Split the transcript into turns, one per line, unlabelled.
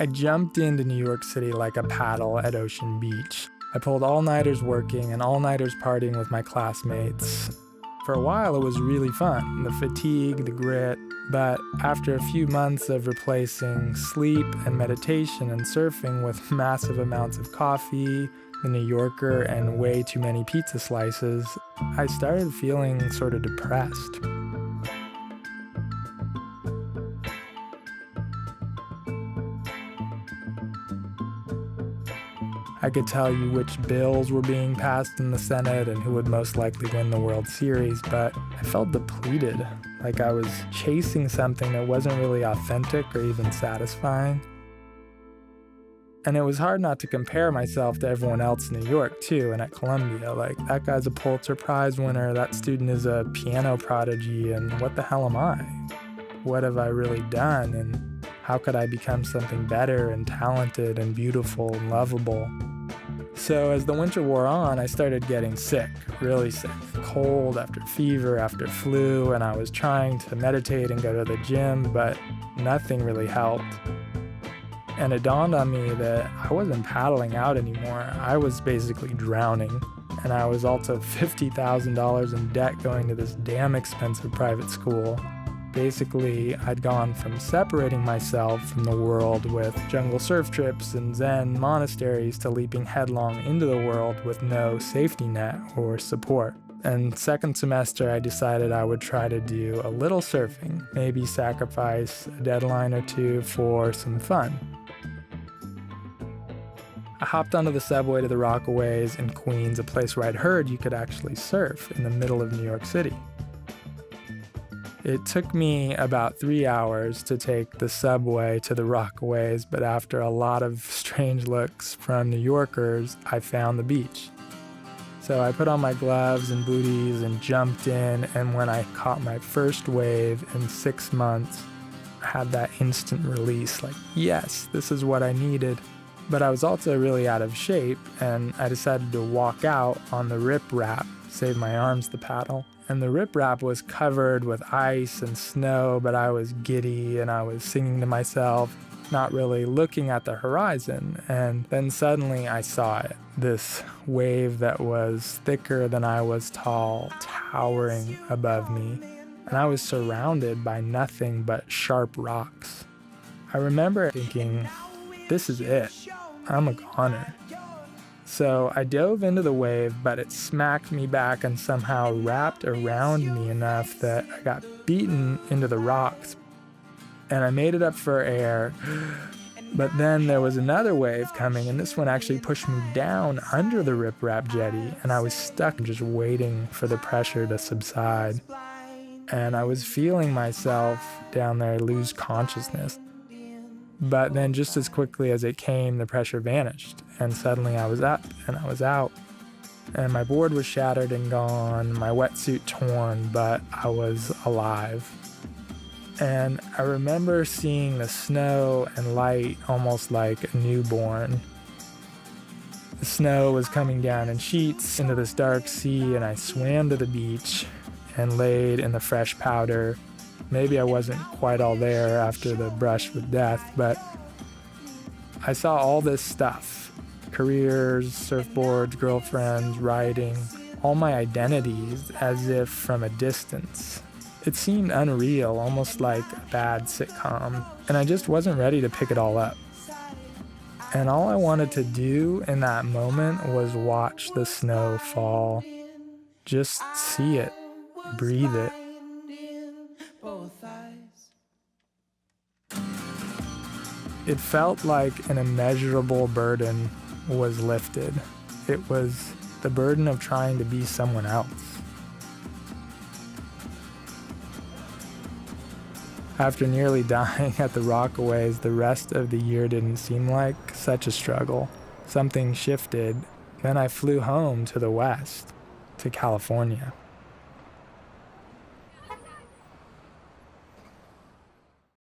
I jumped into New York City like a paddle at Ocean Beach. I pulled all-nighters working and all-nighters partying with my classmates. For a while, it was really fun, the fatigue, the grit, but after a few months of replacing sleep and meditation and surfing with massive amounts of coffee, the New Yorker, and way too many pizza slices, I started feeling sort of depressed. I could tell you which bills were being passed in the Senate and who would most likely win the World Series, but I felt depleted, like I was chasing something that wasn't really authentic or even satisfying. And it was hard not to compare myself to everyone else in New York, too, and at Columbia. Like, that guy's a Pulitzer Prize winner, that student is a piano prodigy, and what the hell am I? What have I really done, and how could I become something better and talented and beautiful and lovable? So as the winter wore on, I started getting sick, really sick. Cold after fever after flu, and I was trying to meditate and go to the gym, but nothing really helped. And it dawned on me that I wasn't paddling out anymore. I was basically drowning. And I was also $50,000 in debt going to this damn expensive private school. Basically, I'd gone from separating myself from the world with jungle surf trips and Zen monasteries to leaping headlong into the world with no safety net or support. And second semester, I decided I would try to do a little surfing, maybe sacrifice a deadline or two for some fun. I hopped onto the subway to the Rockaways in Queens, a place where I'd heard you could actually surf in the middle of New York City. It took me about 3 hours to take the subway to the Rockaways, but after a lot of strange looks from New Yorkers, I found the beach. So I put on my gloves and booties and jumped in, and when I caught my first wave in 6 months, I had that instant release, like, yes, this is what I needed. But I was also really out of shape, and I decided to walk out on the riprap, save my arms to paddle. And the riprap was covered with ice and snow, but I was giddy and I was singing to myself, not really looking at the horizon. And then suddenly I saw it, this wave that was thicker than I was tall, towering above me. And I was surrounded by nothing but sharp rocks. I remember thinking, this is it. I'm a goner. So I dove into the wave, but it smacked me back and somehow wrapped around me enough that I got beaten into the rocks. And I made it up for air, but then there was another wave coming, and this one actually pushed me down under the riprap jetty, and I was stuck just waiting for the pressure to subside. And I was feeling myself down there lose consciousness. But then just as quickly as it came, the pressure vanished, and suddenly I was up and I was out. And my board was shattered and gone, my wetsuit torn, but I was alive. And I remember seeing the snow and light almost like a newborn. The snow was coming down in sheets into this dark sea, and I swam to the beach and laid in the fresh powder. Maybe I wasn't quite all there after the brush with death, but I saw all this stuff. Careers, surfboards, girlfriends, writing, all my identities as if from a distance. It seemed unreal, almost like a bad sitcom, and I just wasn't ready to pick it all up. And all I wanted to do in that moment was watch the snow fall. Just see it, breathe it. It felt like an immeasurable burden was lifted. It was the burden of trying to be someone else. After nearly dying at the Rockaways, the rest of the year didn't seem like such a struggle. Something shifted. Then I flew home to the West, to California.